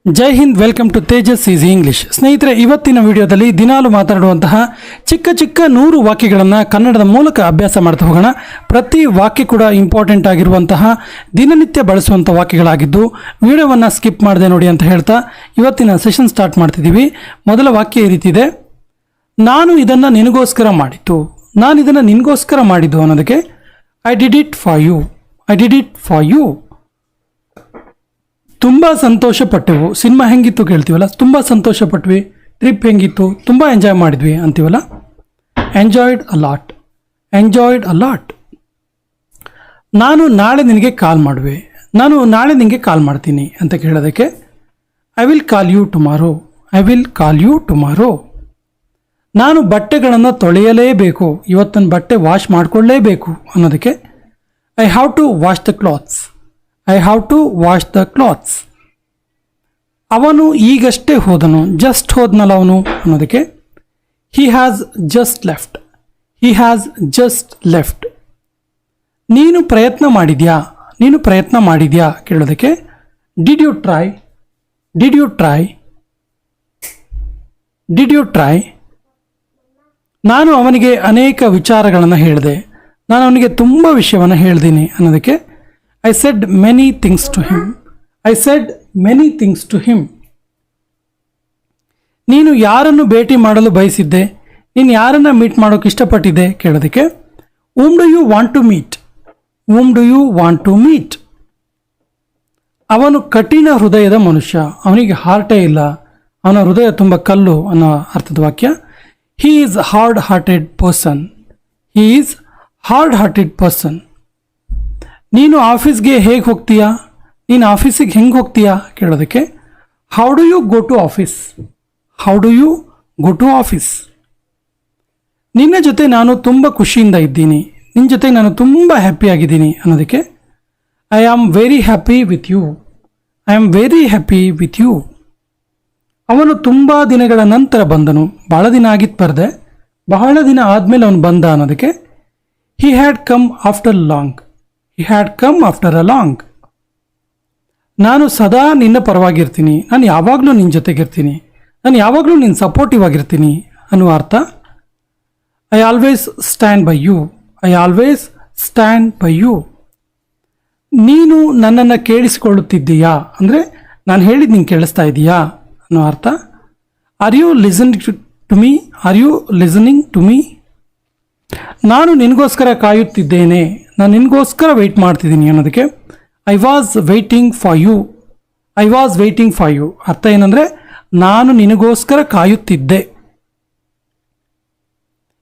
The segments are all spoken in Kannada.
Jai Hind, welcome to Tejas easy English. ಸ್ನೇಹಿತರೆ, ಇವತ್ತಿನ ವಿಡಿಯೋದಲ್ಲಿ ದಿನಾಲು ಮಾತಾಡುವಂತಹ ಚಿಕ್ಕ ಚಿಕ್ಕ 100 ವಾಕ್ಯಗಳನ್ನು ಕನ್ನಡದ ಮೂಲಕ ಅಭ್ಯಾಸ ಮಾಡ್ತಾ ಹೋಗೋಣ. ಪ್ರತಿ ವಾಕ್ಯ ಕೂಡ ಇಂಪಾರ್ಟೆಂಟ್ ಆಗಿರುವಂತಹ ದಿನನಿತ್ಯ ಬಳಸುವಂಥ ವಾಕ್ಯಗಳಾಗಿದ್ದು ವಿಡಿಯೋವನ್ನು ಸ್ಕಿಪ್ ಮಾಡದೆ ನೋಡಿ ಅಂತ ಹೇಳ್ತಾ ಇವತ್ತಿನ ಸೆಷನ್ ಸ್ಟಾರ್ಟ್ ಮಾಡ್ತಿದ್ದೀವಿ. ಮೊದಲ ವಾಕ್ಯ ಈ ರೀತಿ ಇದೆ: ನಾನು ಇದನ್ನು ನಿನಗೋಸ್ಕರ ಮಾಡಿದ್ದು. ನಾನು ಇದನ್ನು ನಿನಗೋಸ್ಕರ ಮಾಡಿದ್ದು ಅನ್ನೋದಕ್ಕೆ I did it for you. I did it for you. ತುಂಬ ಸಂತೋಷಪಟ್ಟೆವು. ಸಿನಿಮಾ ಹೆಂಗಿತ್ತು ಕೇಳ್ತೀವಲ್ಲ, ತುಂಬ ಸಂತೋಷಪಟ್ವಿ. ಟ್ರಿಪ್ ಹೆಂಗಿತ್ತು, ತುಂಬ ಎಂಜಾಯ್ ಮಾಡಿದ್ವಿ ಅಂತೀವಲ್ಲ, enjoyed a lot. Enjoyed a lot. ನಾನು ನಾಳೆ ನಿನಗೆ ಕಾಲ್ ಮಾಡುವೆ. ನಾನು ನಾಳೆ ನಿನಗೆ ಕಾಲ್ ಮಾಡ್ತೀನಿ ಅಂತ ಕೇಳೋದಕ್ಕೆ I will call you tomorrow. I will call you tomorrow. ನಾನು ಬಟ್ಟೆಗಳನ್ನು ತೊಳೆಯಲೇಬೇಕು. ಇವತ್ತು ನನ್ನ ಬಟ್ಟೆ ವಾಶ್ ಮಾಡಿಕೊಳ್ಳೇಬೇಕು ಅನ್ನೋದಕ್ಕೆ I have to wash the clothes. I have to wash the clothes. ಅವನು ಈಗಷ್ಟೇ ಹೋದನು. ಜಸ್ಟ್ ಹೋದ್ನಲ್ಲ ಅವನು ಅನ್ನೋದಕ್ಕೆ he has just left. He has just left. ನೀನು ಪ್ರಯತ್ನ ಮಾಡಿದ್ಯಾ. ನೀನು ಪ್ರಯತ್ನ ಮಾಡಿದ್ಯಾ ಕೇಳೋದಕ್ಕೆ did you try. Did you try. Did you try. ನಾನು ಅವನಿಗೆ ಅನೇಕ ವಿಚಾರಗಳನ್ನು ಹೇಳಿದೆ. ನಾನು ಅವನಿಗೆ ತುಂಬ ವಿಷಯವನ್ನು ಹೇಳ್ತೀನಿ ಅನ್ನೋದಕ್ಕೆ I said many things to him. I said many things to him. ನೀನು ಯಾರನ್ನು ಭೇಟಿ ಮಾಡಲು ಬಯಸಿದ್ದೆ. ನೀನು ಯಾರನ್ನು ಮೀಟ್ ಮಾಡೋಕೆ ಇಷ್ಟಪಟ್ಟಿದ್ದೆ ಕೇಳೋದಕ್ಕೆ whom do you want to meet. whom do you want to meet. ಅವನು ಕಠಿಣ ಹೃದಯದ ಮನುಷ್ಯ. ಅವನಿಗೆ ಹಾರ್ಟೇ ಇಲ್ಲ. ಅವನ ಹೃದಯ ತುಂಬ ಕಲ್ಲು ಅನ್ನೋ ಅರ್ಥದ ವಾಕ್ಯ he is hard hearted person. he is hard hearted person. ನೀನು ಆಫೀಸ್ಗೆ ಹೇಗೆ ಹೋಗ್ತೀಯಾ. ನೀನು ಆಫೀಸಿಗೆ ಹೆಂಗೆ ಹೋಗ್ತೀಯಾ ಕೇಳೋದಕ್ಕೆ how do you go to office. How do you go to office. ನಿನ್ನ ಜೊತೆ ನಾನು ತುಂಬ ಖುಷಿಯಿಂದ ಇದ್ದೀನಿ. ನಿನ್ನ ಜೊತೆ ನಾನು ತುಂಬ ಹ್ಯಾಪಿಯಾಗಿದ್ದೀನಿ ಅನ್ನೋದಕ್ಕೆ I am very happy with you. I am very happy with you. ಅವನು ತುಂಬ ದಿನಗಳ ನಂತರ ಬಂದನು. ಭಾಳ ದಿನ ಆಗಿತ್ತು ಬರದೆ, ಬಹಳ ದಿನ ಆದಮೇಲೆ ಅವನು ಬಂದ ಅನ್ನೋದಕ್ಕೆ he had come after long. He had come after a long. ನಾನು ಸದಾ ನಿನ್ನ ಪರವಾಗಿರ್ತೀನಿ. ನಾನು ಯಾವಾಗಲೂ ನಿನ್ನ ಜೊತೆಗಿರ್ತೀನಿ. ನಾನು ಯಾವಾಗಲೂ ನಿನ್ನ ಸಪೋರ್ಟಿವ್ ಆಗಿರ್ತೀನಿ ಅನ್ನುವ ಅರ್ಥ I always stand by you. I always stand by you. ನೀನು ನನ್ನನ್ನು ಕೇಳಿಸಿಕೊಳ್ಳುತ್ತಿದ್ದೀಯಾ ಅಂದರೆ ನಾನು ಹೇಳಿದ್ದು ನೀನು ಕೇಳಿಸ್ತಾ ಇದೆಯಾ ಅನ್ನೋ ಅರ್ಥ are you listening to me. Are you listening to me. ನಾನು ನಿನಗೋಸ್ಕರ ಕಾಯುತ್ತಿದ್ದೇನೆ. ನಾನು ನಿನಗೋಸ್ಕರ ವೆಯ್ಟ್ ಮಾಡ್ತಿದ್ದೀನಿ ಅನ್ನೋದಕ್ಕೆ I was waiting for you. I was waiting for you. ಅರ್ಥ ಏನಂದರೆ ನಾನು ನಿನಗೋಸ್ಕರ ಕಾಯುತ್ತಿದ್ದೆ.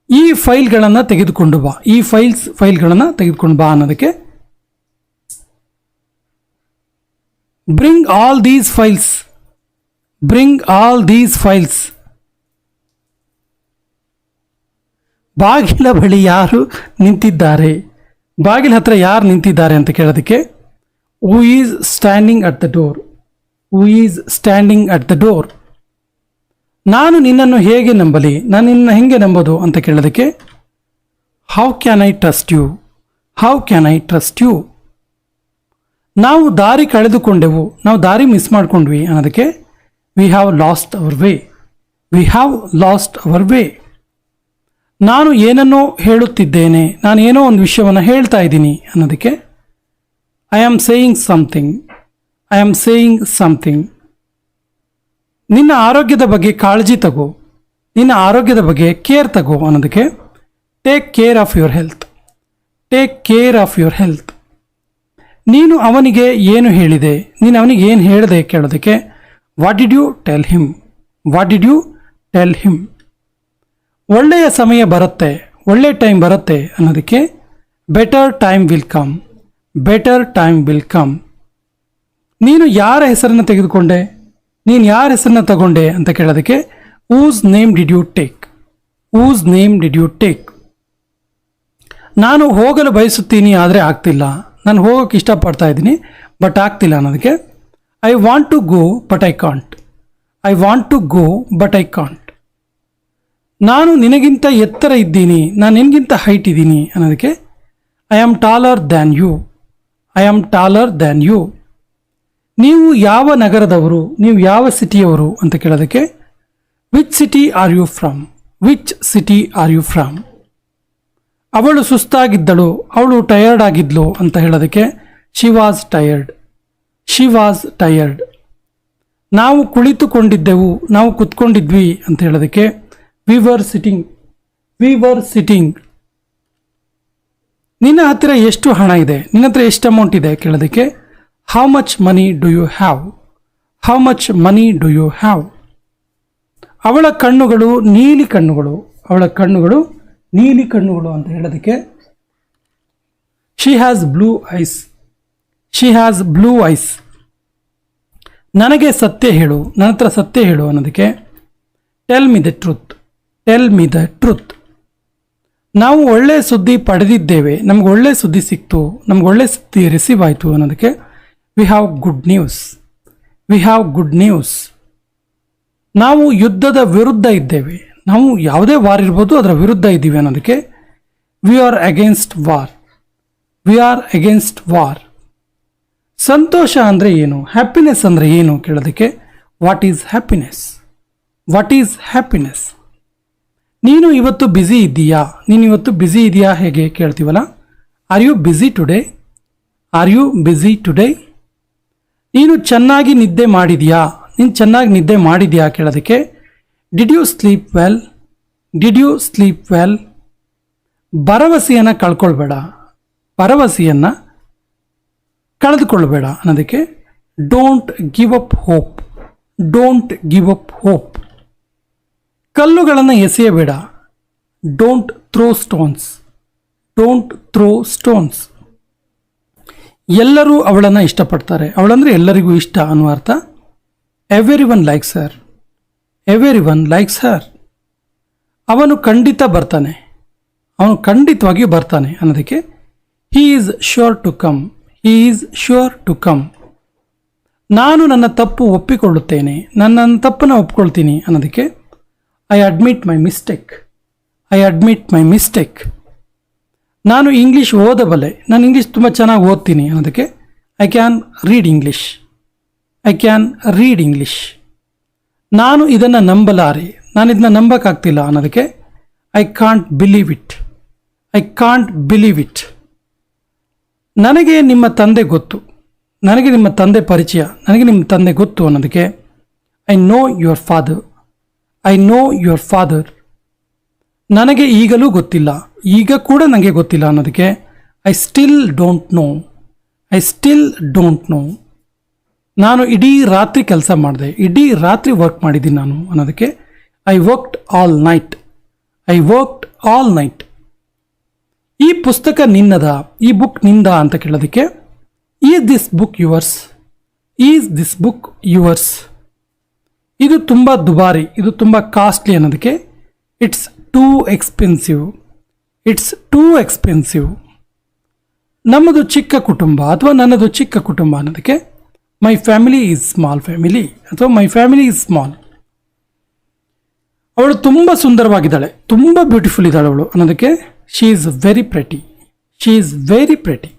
ಈ ಫೈಲ್ಗಳನ್ನು ತೆಗೆದುಕೊಂಡು ಬಾ. ಈ ಫೈಲ್ಗಳನ್ನು ತೆಗೆದುಕೊಂಡು ಬಾ ಅನ್ನೋದಕ್ಕೆ bring all these files. Bring all these files. ಬಾಗಿಲ ಬಳಿ ಯಾರು ನಿಂತಿದ್ದಾರೆ. ಬಾಗಿಲ ಹತ್ರ ಯಾರು ನಿಂತಿದ್ದಾರೆ ಅಂತ ಕೇಳೋದಕ್ಕೆ who is standing at the door. Who is standing at the door. ನಾನು ನಿನ್ನನ್ನು ಹೇಗೆ ನಂಬಲಿ. ನಾನು ನಿನ್ನ ಹೆಂಗೆ ನಂಬೋದು ಅಂತ ಕೇಳೋದಕ್ಕೆ how can I trust you. How can I trust you. ನಾವು ದಾರಿ ಕಳೆದುಕೊಂಡೆವು. ನಾವು ದಾರಿ ಮಿಸ್ ಮಾಡ್ಕೊಂಡ್ವಿ ಅನ್ನೋದಕ್ಕೆ we have lost our way. We have lost our way. ನಾನು ಏನನ್ನೋ ಹೇಳುತ್ತಿದ್ದೇನೆ. ನಾನು ಏನೋ ಒಂದು ವಿಷಯವನ್ನು ಹೇಳ್ತಾ ಇದ್ದೀನಿ ಅನ್ನೋದಕ್ಕೆ I am saying something. I am saying something. ನಿನ್ನ ಆರೋಗ್ಯದ ಬಗ್ಗೆ ಕಾಳಜಿ ತಗೋ. ನಿನ್ನ ಆರೋಗ್ಯದ ಬಗ್ಗೆ ಕೇರ್ ತಗೋ ಅನ್ನೋದಕ್ಕೆ take care of your health. Take care of your health. ನೀನು ಅವನಿಗೆ ಏನು ಹೇಳಿದೆ. ನೀನು ಅವನಿಗೆ ಏನು ಹೇಳಿದೆ ಕೇಳೋದಕ್ಕೆ what did you tell him. What did you tell him. ಒಳ್ಳೆಯ ಸಮಯ ಬರುತ್ತೆ. ಒಳ್ಳೆಯ ಟೈಮ್ ಬರುತ್ತೆ ಅನ್ನೋದಕ್ಕೆ better time will come. Better time will come. ನೀನು ಯಾರ ಹೆಸರನ್ನು ತೆಗೆದುಕೊಂಡೆ. ನೀನು ಯಾರ ಹೆಸರನ್ನು ತಗೊಂಡೆ ಅಂತ ಕೇಳೋದಕ್ಕೆ whose name did you take. Whose name did you take. ನಾನು ಹೋಗಲು ಬಯಸುತ್ತೀನಿ ಆದರೆ ಆಗ್ತಿಲ್ಲ. ನಾನು ಹೋಗೋಕ್ಕೆ ಇಷ್ಟಪಡ್ತಾ ಇದ್ದೀನಿ ಬಟ್ ಆಗ್ತಿಲ್ಲ ಅನ್ನೋದಕ್ಕೆ I want to go but I can't. I want to go but I can't. ನಾನು ನಿನಗಿಂತ ಎತ್ತರ ಇದ್ದೀನಿ. ನಾನು ನಿನಗಿಂತ ಹೈಟ್ ಇದ್ದೀನಿ ಅನ್ನೋದಕ್ಕೆ I am taller than you. I am taller than you. ನೀವು ಯಾವ ನಗರದವರು, ನೀವು ಯಾವ ಸಿಟಿಯವರು ಅಂತ ಕೇಳೋದಕ್ಕೆ which city are you from, which city are you from. ಅವಳು ಸುಸ್ತಾಗಿದ್ದಳು, ಅವಳು ಟಯರ್ಡ್ ಆಗಿದ್ಲು ಅಂತ ಹೇಳೋದಕ್ಕೆ she was tired, she was tired. ನಾವು ಕುಳಿತುಕೊಂಡಿದ್ದೆವು, ನಾವು ಕುತ್ಕೊಂಡಿದ್ವಿ ಅಂತ ಹೇಳೋದಕ್ಕೆ we were sitting, we were sitting. ನಿನ್ನ ಹತ್ತಿರ ಎಷ್ಟು ಹಣ ಇದೆ, ನಿನ್ನ ಹತ್ರ ಎಷ್ಟು ಅಮೌಂಟ್ ಇದೆ ಕೇಳೋದಕ್ಕೆ how much money do you have, how much money do you have. ಅವಳ ಕಣ್ಣುಗಳು ನೀಲಿ ಕಣ್ಣುಗಳು, ಅವಳ ಕಣ್ಣುಗಳು ನೀಲಿ ಕಣ್ಣುಗಳು ಅಂತ ಹೇಳೋದಕ್ಕೆ she has blue eyes, she has blue eyes. ನನಗೆ ಸತ್ಯ ಹೇಳು, ನನ್ನ ಹತ್ರ ಸತ್ಯ ಹೇಳು ಅನ್ನೋದಕ್ಕೆ tell me the truth, tell me the truth. ನಾವು ಒಳ್ಳೆ ಸುದ್ದಿ ಪಡೆದಿದ್ದೇವೆ, ನಮ್ಗೆ ಒಳ್ಳೆ ಸುದ್ದಿ ಸಿಕ್ತು, ನಮ್ಗೆ ಒಳ್ಳೆ ಸುದ್ದಿ ರಿಸೀವ್ ಆಯಿತು ಅನ್ನೋದಕ್ಕೆ we have good news, we have good news. ನಾವು ಯುದ್ಧದ ವಿರುದ್ಧ ಇದ್ದೇವೆ, ನಾವು ಯಾವುದೇ ವಾರ್ ಇರ್ಬೋದು ಅದರ ವಿರುದ್ಧ ಇದ್ದೀವಿ ಅನ್ನೋದಕ್ಕೆ we are against war, we are against war. ಸಂತೋಷ ಅಂದರೆ ಏನು, ಹ್ಯಾಪಿನೆಸ್ ಅಂದರೆ ಏನು ಕೇಳೋದಕ್ಕೆ what is happiness, what is happiness. ನೀನು ಇವತ್ತು ಬ್ಯುಸಿ ಇದ್ದೀಯಾ, ನೀನು ಇವತ್ತು ಬ್ಯುಸಿ ಇದೆಯಾ ಹೇಗೆ ಕೇಳ್ತೀವಲ್ಲ, are you busy today, are you busy today. ನೀನು ಚೆನ್ನಾಗಿ ನಿದ್ದೆ ಮಾಡಿದೆಯಾ, ನೀನು ಚೆನ್ನಾಗಿ ನಿದ್ದೆ ಮಾಡಿದೆಯಾ ಕೇಳೋದಕ್ಕೆ did you sleep well, did you sleep well. ಭರವಸೆಯನ್ನು ಕಳ್ಕೊಳ್ಬೇಡ, ಭರವಸೆಯನ್ನು ಕಳೆದುಕೊಳ್ಬೇಡ ಅನ್ನೋದಕ್ಕೆ don't give up hope, don't give up hope. ಕಲ್ಲುಗಳನ್ನು ಎಸೆಯಬೇಡ, don't throw stones, don't throw stones. ಎಲ್ಲರೂ ಅವಳನ್ನು ಇಷ್ಟಪಡ್ತಾರೆ, ಅವಳಂದರೆ ಎಲ್ಲರಿಗೂ ಇಷ್ಟ ಅನ್ನುವ ಅರ್ಥ. Everyone likes her, everyone likes her. ಅವನು ಖಂಡಿತ ಬರ್ತಾನೆ, ಅವನು ಖಂಡಿತವಾಗಿಯೂ ಬರ್ತಾನೆ ಅನ್ನೋದಕ್ಕೆ he is sure to come, he is sure to come. ನಾನು ನನ್ನ ತಪ್ಪು ಒಪ್ಪಿಕೊಳ್ಳುತ್ತೇನೆ, ನನ್ನ ತಪ್ಪನ್ನು ಒಪ್ಕೊಳ್ತೀನಿ ಅನ್ನೋದಕ್ಕೆ I admit my mistake, I admit my mistake. ನಾನು ಇಂಗ್ಲೀಷ್ ಓದಬಲ್ಲೆ, ನಾನು ಇಂಗ್ಲೀಷ್ ತುಂಬ ಚೆನ್ನಾಗಿ ಓದ್ತೀನಿ ಅನ್ನೋದಕ್ಕೆ I can read English, I can read English. ನಾನು ಇದನ್ನು ನಂಬಲಾರೆ, ನಾನು ಇದನ್ನ ನಂಬಕ್ಕಾಗ್ತಿಲ್ಲ ಅನ್ನೋದಕ್ಕೆ I can't believe it, I can't believe it. ನನಗೆ ನಿಮ್ಮ ತಂದೆ ಗೊತ್ತು, ನನಗೆ ನಿಮ್ಮ ತಂದೆ ಪರಿಚಯ, ನನಗೆ ನಿಮ್ಮ ತಂದೆ ಗೊತ್ತು ಅನ್ನೋದಕ್ಕೆ I know your father, I know your father. ನನಗೆ ಈಗಲೂ ಗೊತ್ತಿಲ್ಲ, ಈಗ ಕೂಡ ನನಗೆ ಗೊತ್ತಿಲ್ಲ ಅನ್ನೋದಕ್ಕೆ I still don't know, I still don't know. ನಾನು ಇಡೀ ರಾತ್ರಿ ಕೆಲಸ ಮಾಡಿದೆ, ಇಡೀ ರಾತ್ರಿ ವರ್ಕ್ ಮಾಡಿದ್ದೀನಿ ನಾನು ಅನ್ನೋದಕ್ಕೆ I worked all night, I worked all night. ಈ ಪುಸ್ತಕ ನಿನ್ನದ, ಈ ಬುಕ್ ನಿಂದ ಅಂತ ಕೇಳೋದಕ್ಕೆ is this book yours, is this book yours. ಇದು ತುಂಬ ದುಬಾರಿ, ಇದು ತುಂಬ ಕಾಸ್ಟ್ಲಿ ಅನ್ನೋದಕ್ಕೆ it's two expensive, it's two expensive. ನಮ್ಮದು ಚಿಕ್ಕ ಕುಟುಂಬ ಅಥವಾ ನನ್ನದು ಚಿಕ್ಕ ಕುಟುಂಬ ಅನ್ನೋದಕ್ಕೆ my family is small family ಅಥವಾ ಮೈ ಫ್ಯಾಮಿಲಿ ಈಸ್ ಸ್ಮಾಲ್. ಅವಳು ತುಂಬ ಸುಂದರವಾಗಿದ್ದಾಳೆ, ತುಂಬ ಬ್ಯೂಟಿಫುಲ್ ಇದ್ದಾಳೆ ಅವಳು ಅನ್ನೋದಕ್ಕೆ she is very pretty, she is very pretty.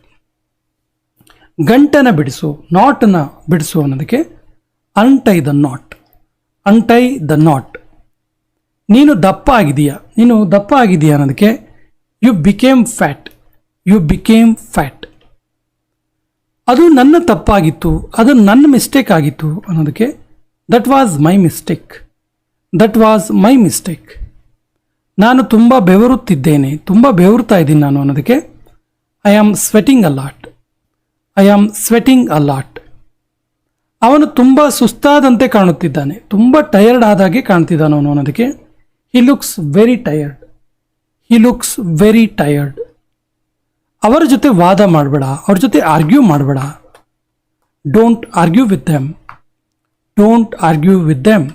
ಗಂಟನ್ನು ಬಿಡಿಸು, ನಾಟನ್ನು ಬಿಡಿಸು ಅನ್ನೋದಕ್ಕೆ untie the knot, untie the knot. ನೀನು ದಪ್ಪ ಆಗಿದೆಯಾ, ನೀನು ದಪ್ಪ ಆಗಿದೆಯಾ ಅನ್ನೋದಕ್ಕೆ you became fat, you became fat. ಅದು ನನ್ನ ತಪ್ಪಾಗಿತ್ತು, ಅದು ನನ್ನ ಮಿಸ್ಟೇಕ್ ಆಗಿತ್ತು ಅನ್ನೋದಕ್ಕೆ that was my mistake, that was my mistake. ನಾನು ತುಂಬ ಬೆವರುತ್ತಿದ್ದೇನೆ, ತುಂಬ ಬೆವರುತ್ತಾ ಇದ್ದೀನಿ ನಾನು ಅನ್ನೋದಕ್ಕೆ I am sweating a lot, I am sweating a lot. ಅವನು ತುಂಬ ಸುಸ್ತಾದಂತೆ ಕಾಣುತ್ತಿದ್ದಾನೆ, ತುಂಬ ಟಯರ್ಡ್ ಆದಾಗೆ ಕಾಣ್ತಿದ್ದಾನೆ ಅವನು ಅನ್ನೋದಕ್ಕೆ he looks very tired, he looks very tired. ಅವರ ಜೊತೆ ವಾದ ಮಾಡಬೇಡ, ಅವ್ರ ಜೊತೆ ಆರ್ಗ್ಯೂ ಮಾಡಬೇಡ. Don't argue with them, don't argue with them.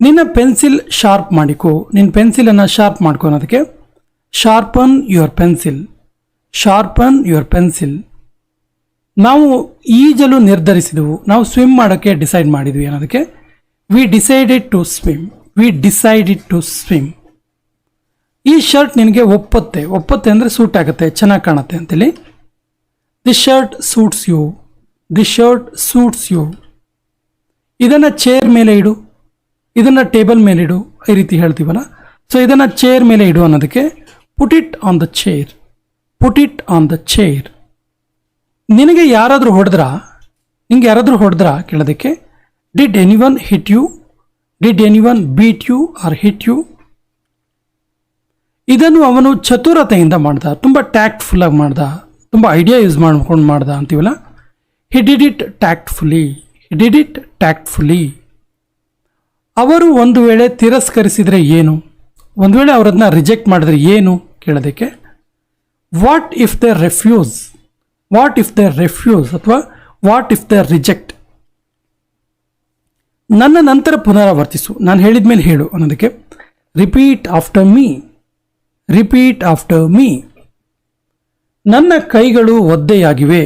ನಿನ್ನ ಪೆನ್ಸಿಲ್ ಶಾರ್ಪ್ ಮಾಡಿಕೊ, ನಿನ್ನ ಪೆನ್ಸಿಲನ್ನು ಶಾರ್ಪ್ ಮಾಡ್ಕೊ ಅನ್ನೋದಕ್ಕೆ sharpen your pencil, sharpen your pencil. ನಾವು ಈಜಲು ನಿರ್ಧರಿಸಿದೆವು, ನಾವು ಸ್ವಿಮ್ ಮಾಡೋಕ್ಕೆ ಡಿಸೈಡ್ ಮಾಡಿದ್ವಿ ಅನ್ನೋದಕ್ಕೆ we decided to swim, we decided to swim. ಈ ಶರ್ಟ್ ನಿನಗೆ ಒಪ್ಪತ್ತೆ, ಒಪ್ಪತ್ತೆ ಅಂದರೆ ಸೂಟ್ ಆಗುತ್ತೆ, ಚೆನ್ನಾಗಿ ಕಾಣುತ್ತೆ ಅಂತೇಳಿ. This shirt suits you, this shirt suits you. ಇದನ್ನು ಚೇರ್ ಮೇಲೆ ಇಡು, ಇದನ್ನು ಟೇಬಲ್ ಮೇಲೆ ಇಡು, ಈ ರೀತಿ ಹೇಳ್ತೀವಲ್ಲ. ಸೊ ಇದನ್ನು ಚೇರ್ ಮೇಲೆ ಇಡು ಅನ್ನೋದಕ್ಕೆ put it on the chair, put it on the chair. ನಿನಗೆ ಯಾರಾದರೂ ಹೊಡೆದ್ರಾ ಕೇಳೋದಕ್ಕೆ did anyone hit you, did anyone beat you or hit you. ಇದನ್ನು ಅವನು ಚತುರತೆಯಿಂದ ಮಾಡ್ದ, ತುಂಬ ಟ್ಯಾಕ್ಟ್ಫುಲ್ ಆಗಿ ಮಾಡ್ದ, ತುಂಬ ಐಡಿಯಾ ಯೂಸ್ ಮಾಡ್ಕೊಂಡು ಮಾಡ್ದ ಅಂತೀವಲ್ಲ. He did it ಟ್ಯಾಕ್ಟ್ಫುಲಿ, he did it ಟ್ಯಾಕ್ಟ್ಫುಲಿ. ಅವರು ಒಂದು ವೇಳೆ ತಿರಸ್ಕರಿಸಿದರೆ ಏನು, ಒಂದು ವೇಳೆ ಅವರದನ್ನ ರಿಜೆಕ್ಟ್ ಮಾಡಿದ್ರೆ ಏನು ಕೇಳೋದಕ್ಕೆ what if they refuse, what if they refuse ಅಥವಾ ವಾಟ್ ಇಫ್ ದೇ ರಿಜೆಕ್ಟ್. ನನ್ನ ನಂತರ ಪುನರಾವರ್ತಿಸು, ನಾನು ಹೇಳಿದ ಮೇಲೆ ಹೇಳು ಅನ್ನೋದಕ್ಕೆ repeat after me, repeat after me. ನನ್ನ ಕೈಗಳು ಒದ್ದೆಯಾಗಿವೆ,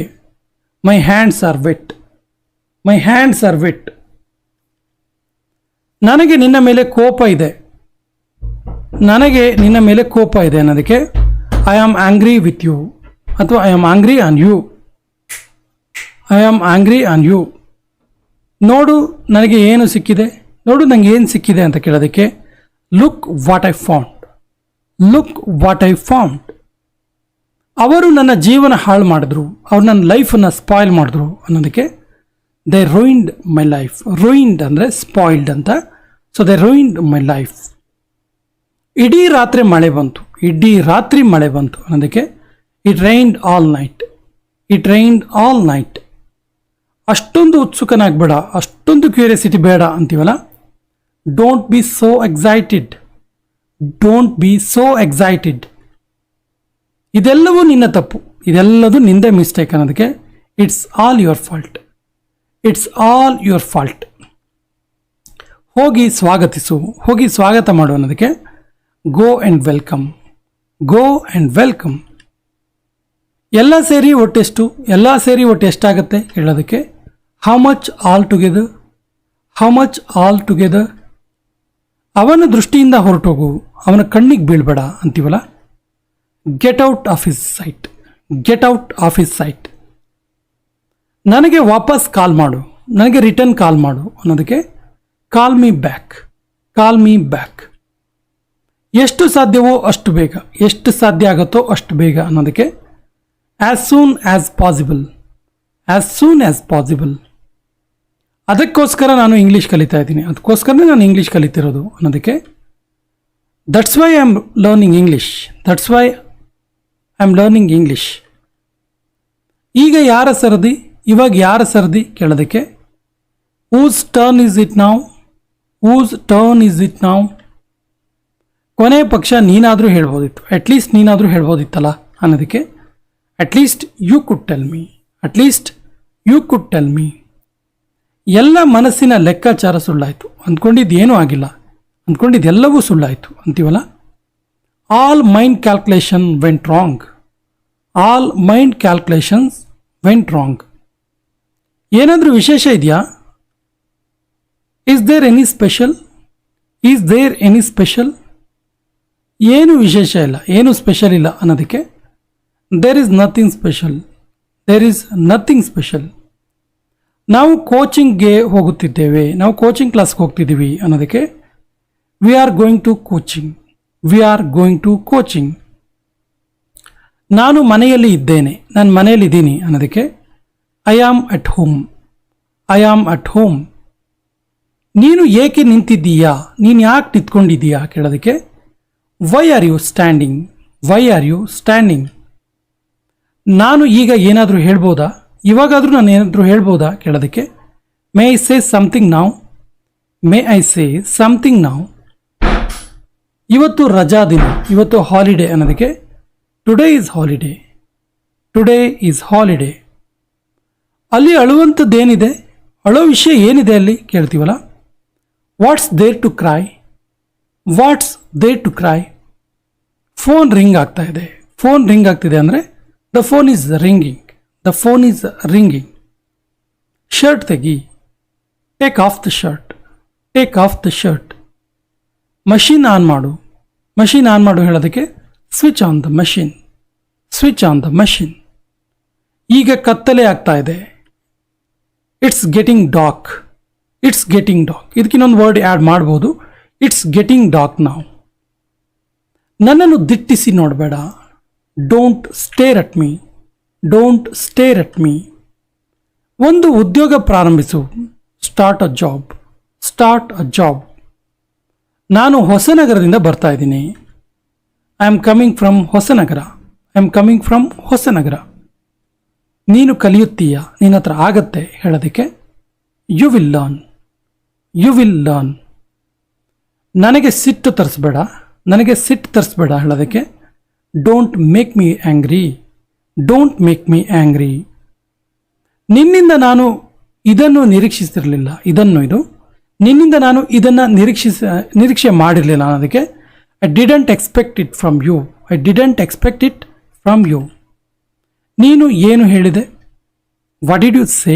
my hands are wet, my hands are wet. ನನಗೆ ನಿನ್ನ ಮೇಲೆ ಕೋಪ ಇದೆ, ನನಗೆ ನಿನ್ನ ಮೇಲೆ ಕೋಪ ಇದೆ ಅನ್ನೋದಕ್ಕೆ I am angry with you ಅಥವಾ I am angry on you, I am angry on you. ನೋಡು ನನಗೆ ಏನು ಸಿಕ್ಕಿದೆ, ನೋಡು ನನಗೆ ಏನು ಸಿಕ್ಕಿದೆ ಅಂತ ಕೇಳೋದಕ್ಕೆ look what I found, look what I found. ಅವರು ನನ್ನ ಜೀವನ ಹಾಳು ಮಾಡಿದ್ರು, ಅವ್ರು ನನ್ನ ಲೈಫನ್ನು ಸ್ಪಾಯ್ಲ್ ಮಾಡಿದ್ರು ಅನ್ನೋದಕ್ಕೆ ದೇ ರೂಯಿನ್ಡ್ ಮೈ ಲೈಫ್. ರೂಯಿನ್ಡ್ ಅಂದರೆ ಸ್ಪಾಯ್ಲ್ಡ್ ಅಂತ. So they ruined my life. ಇಡೀ ರಾತ್ರಿ ಮಳೆ ಬಂತು, ಇಡೀ ರಾತ್ರಿ ಮಳೆ ಬಂತು ಅನ್ನೋದಕ್ಕೆ it rained all night, it rained all night. ಅಷ್ಟೊಂದು ಉತ್ಸುಕನಾಗಬೇಡ, ಅಷ್ಟೊಂದು ಕ್ಯೂರಿಯಾಸಿಟಿ ಬೇಡ ಅಂತೀವಲ್ಲ. Don't be so excited, don't be so excited. ಇದೆಲ್ಲವೂ ನಿನ್ನ ತಪ್ಪು, ಇದೆಲ್ಲದು ನಿಂದೇ ಮಿಸ್ಟೇಕ್ ಅನ್ನೋದಕ್ಕೆ it's all your fault, it's all your fault. ಹೋಗಿ ಸ್ವಾಗತಿಸು, ಹೋಗಿ ಸ್ವಾಗತ ಮಾಡು ಅನ್ನೋದಕ್ಕೆ go and welcome, go and welcome. ಎಲ್ಲ ಸೇರಿ ಒಟ್ಟೆಷ್ಟು, ಎಲ್ಲ ಸೇರಿ ಒಟ್ಟು ಎಷ್ಟಾಗುತ್ತೆ ಹೇಳೋದಕ್ಕೆ how much all together, how much all together. ಅವನ ದೃಷ್ಟಿಯಿಂದ ಹೊರಟೋಗು, ಅವನ ಕಣ್ಣಿಗೆ ಬೀಳ್ಬೇಡ ಅಂತೀವಲ್ಲ. Get out of his site, get out of his site. ನನಗೆ ವಾಪಸ್ ಕಾಲ್ ಮಾಡು, ನನಗೆ ರಿಟರ್ನ್ ಕಾಲ್ ಮಾಡು ಅನ್ನೋದಕ್ಕೆ call me back, call me back. ಎಷ್ಟು ಸಾಧ್ಯವೋ ಅಷ್ಟು ಬೇಗ, ಎಷ್ಟು ಸಾಧ್ಯ ಆಗುತ್ತೋ ಅಷ್ಟು ಬೇಗ ಅನ್ನೋದಕ್ಕೆ as soon as possible, as soon as possible. ಅದಕ್ಕೋಸ್ಕರ ನಾನು ಇಂಗ್ಲೀಷ್ ಕಲಿತಾ ಇದ್ದೀನಿ, ಅದಕ್ಕೋಸ್ಕರನೇ ನಾನು ಇಂಗ್ಲೀಷ್ ಕಲಿತಿರೋದು ಅನ್ನೋದಕ್ಕೆ that's why I am learning English, that's why I am learning English. ಈಗ ಯಾರ ಸರದಿ, ಇವಾಗ ಯಾರ ಸರದಿ ಕೇಳೋದಕ್ಕೆ whose turn is it now, whose turn is it now. ಕೊನೆ ಪಕ್ಷ ನೀನಾದರೂ ಹೇಳ್ಬೋದಿತ್ತು, ಅಟ್ಲೀಸ್ಟ್ ನೀನಾದರೂ ಹೇಳ್ಬೋದಿತ್ತಲ್ಲ ಅನ್ನೋದಕ್ಕೆ at least you could tell me, at least you could tell me. ಎಲ್ಲ ಮನಸ್ಸಿನ ಲೆಕ್ಕಾಚಾರ ಸುಳ್ಳಾಯಿತು, ಅಂದ್ಕೊಂಡಿದ್ದು ಏನೂ ಆಗಿಲ್ಲ, ಅಂದ್ಕೊಂಡಿದ್ದೆಲ್ಲವೂ ಸುಳ್ಳಾಯಿತು ಅಂತೀವಲ್ಲ. All mind calculation went wrong, all mind calculations went wrong. ಏನಾದರೂ ವಿಶೇಷ ಇದೆಯಾ? Is there any special, is there any special. ಏನು ವಿಶೇಷ ಇಲ್ಲ, ಏನು ಸ್ಪೆಷಲ್ ಇಲ್ಲ ಅನ್ನೋದಕ್ಕೆ there is nothing special, there is nothing special. ನಾವು ಕೋಚಿಂಗ್ಗೆ ಹೋಗುತ್ತಿದ್ದೇವೆ, ನಾವು ಕೋಚಿಂಗ್ ಕ್ಲಾಸ್ಗೆ ಹೋಗ್ತಿದ್ದೀವಿ ಅನ್ನೋದಕ್ಕೆ we are going to coaching, we are going to coaching. ನಾನು ಮನೆಯಲ್ಲಿ ಇದ್ದೇನೆ, ನಾನು ಮನೆಯಲ್ಲಿದ್ದೀನಿ ಅನ್ನೋದಕ್ಕೆ I am at home, I am at home. ನೀನು ಏಕೆ ನಿಂತಿದ್ದೀಯಾ, ನೀನು ಯಾಕೆ ನಿಂತ್ಕೊಂಡಿದ್ದೀಯಾ ಕೇಳೋದಕ್ಕೆ why are you standing, why are you standing. ನಾನು ಈಗ ಏನಾದರೂ ಹೇಳ್ಬೋದಾ, ಇವಾಗಾದರೂ ನಾನು ಏನಾದರೂ ಹೇಳ್ಬೋದಾ ಕೇಳೋದಕ್ಕೆ ಮೇ ಐ ಸೇ ಸಮಥಿಂಗ್ ನಾವ್, ಮೇ ಐ ಸೇ ಸಮಥಿಂಗ್ ನಾವ್. ಇವತ್ತು ರಜಾ ದಿನ, ಇವತ್ತು ಹಾಲಿಡೇ ಅನ್ನೋದಕ್ಕೆ today is holiday, today is holiday. ಅಲ್ಲಿ ಅಳುವಂಥದ್ದೇನಿದೆ, ಅಳೋ ವಿಷಯ ಏನಿದೆ ಅಲ್ಲಿ ಕೇಳ್ತೀವಲ್ಲ. What's there to cry, what's there to cry. Phone ring ಆಗ್ತಾ ಇದೆ, ಫೋನ್ ರಿಂಗ್ ಆಗ್ತಿದೆ ಅಂದರೆ the phone is ringing, the phone is ringing. Shirt ತೆಗಿ, take off the shirt, take off the shirt. Machine on ಮಾಡು, ಮಷೀನ್ ಆನ್ ಮಾಡು ಹೇಳೋದಕ್ಕೆ switch on the machine, switch on the machine. ಈಗ ಕತ್ತಲೆ ಆಗ್ತಾ ಇದೆ, it's getting dark. It's getting dark. ಇದಕ್ಕೆ ಇನ್ನೊಂದು ವರ್ಡ್ ಆ್ಯಡ್ ಮಾಡ್ಬೋದು. ಇಟ್ಸ್ ಗೆಟಿಂಗ್ ಡಾರ್ಕ್ ನಾವು. ನನ್ನನ್ನು ದಿಟ್ಟಿಸಿ ನೋಡಬೇಡ. Don't stare at me. Don't stare at me. ಒಂದು ಉದ್ಯೋಗ ಪ್ರಾರಂಭಿಸು. Start a job. Start a job. ನಾನು ಹೊಸನಗರದಿಂದ ಬರ್ತಾ ಇದ್ದೀನಿ. I am coming from Hosanagara. I am coming from Hosanagara. ನೀನು ಕಲಿಯುತ್ತೀಯ. ನಿನ್ನ ಹತ್ರ ಆಗತ್ತೆ ಹೇಳೋದಕ್ಕೆ you will learn. You will learn. ನನಗೆ ಸಿಟ್ಟು ತರಿಸ್ಬೇಡ. ನನಗೆ ಸಿಟ್ಟು ತರಿಸ್ಬೇಡ ಹೇಳೋದಕ್ಕೆ don't make me angry. Don't make me angry. ನಿನ್ನಿಂದ ನಾನು ಇದನ್ನು ನಿರೀಕ್ಷಿಸಿರಲಿಲ್ಲ. ಇದು ನಿನ್ನಿಂದ ನಾನು ಇದನ್ನು ನಿರೀಕ್ಷೆ ಮಾಡಿರಲಿಲ್ಲ ಅನ್ನೋದಕ್ಕೆ I didn't expect it from you. I didn't expect it from you. ನೀನು ಏನು ಹೇಳಿದೆ? What did you say?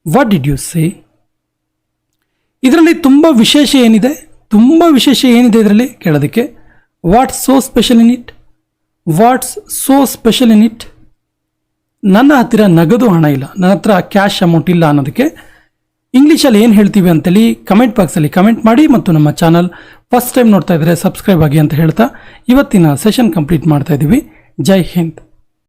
What did you say? ಇದರಲ್ಲಿ ತುಂಬ ವಿಶೇಷ ಏನಿದೆ? ತುಂಬ ವಿಶೇಷ ಏನಿದೆ ಇದರಲ್ಲಿ ಕೇಳೋದಕ್ಕೆ what's so special in it? What's so special in it? ನನ್ನ ಹತ್ತಿರ ನಗದು ಹಣ ಇಲ್ಲ. ನನ್ನ ಹತ್ರ ಕ್ಯಾಶ್ ಅಮೌಂಟ್ ಇಲ್ಲ ಅನ್ನೋದಕ್ಕೆ ಇಂಗ್ಲೀಷಲ್ಲಿ ಏನು ಹೇಳ್ತೀವಿ ಅಂತೇಳಿ ಕಮೆಂಟ್ ಬಾಕ್ಸಲ್ಲಿ ಕಮೆಂಟ್ ಮಾಡಿ. ಮತ್ತು ನಮ್ಮ ಚಾನಲ್ ಫಸ್ಟ್ ಟೈಮ್ ನೋಡ್ತಾ ಇದ್ದರೆ ಸಬ್ಸ್ಕ್ರೈಬ್ ಆಗಿ ಅಂತ ಹೇಳ್ತಾ ಇವತ್ತಿನ ಸೆಷನ್ ಕಂಪ್ಲೀಟ್ ಮಾಡ್ತಾ ಇದ್ದೀವಿ. ಜೈ ಹಿಂದ್.